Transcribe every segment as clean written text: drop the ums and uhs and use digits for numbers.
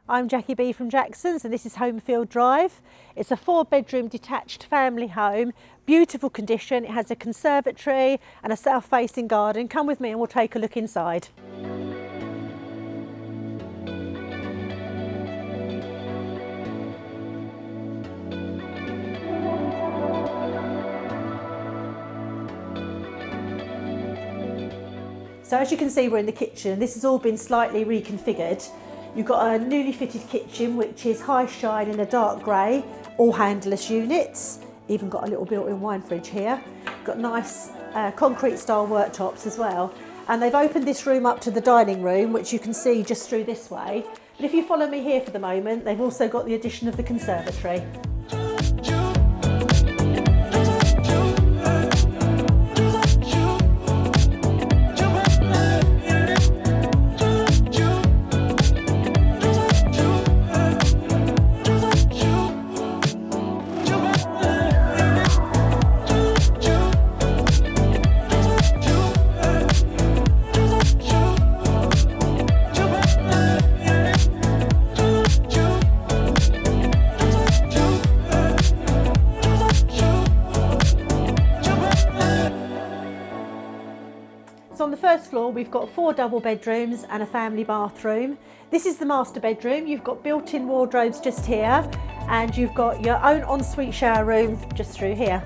I'm Jackie B from Jackson's and this is Homefield Drive. It's a 4-bedroom detached family home, beautiful condition. It has a conservatory and a south-facing garden. Come with me and we'll take a look inside. So as you can see, we're in the kitchen. This has all been slightly reconfigured. You've got a newly fitted kitchen, which is high shine in a dark grey, all handless units. Even got a little built-in wine fridge here. Got nice concrete style worktops as well. And they've opened this room up to the dining room, which you can see just through this way. But if you follow me here for the moment, they've also got the addition of the conservatory. So on the first floor, we've got 4 double bedrooms and a family bathroom. This is the master bedroom. You've got built-in wardrobes just here, and you've got your own ensuite shower room just through here.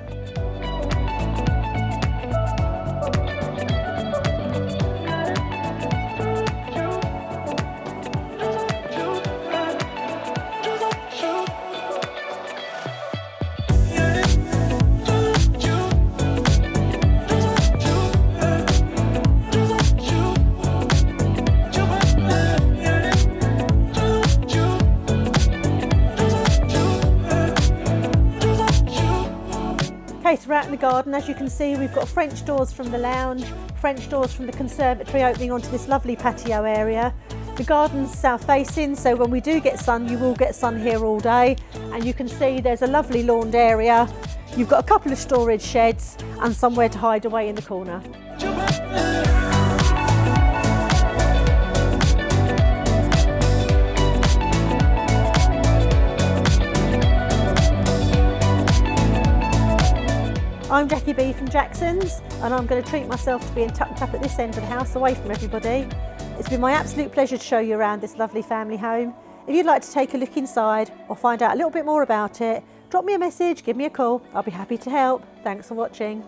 Okay, so we're out in the garden. As you can see, we've got French doors from the lounge, French doors from the conservatory opening onto this lovely patio area. The garden's south facing, so when we do get sun, you will get sun here all day. And you can see there's a lovely lawned area. You've got a couple of storage sheds and somewhere to hide away in the corner. I'm Jackie B from Jackson's and I'm going to treat myself to being tucked up at this end of the house away from everybody. It's been my absolute pleasure to show you around this lovely family home. If you'd like to take a look inside or find out a little bit more about it, drop me a message, give me a call. I'll be happy to help. Thanks for watching.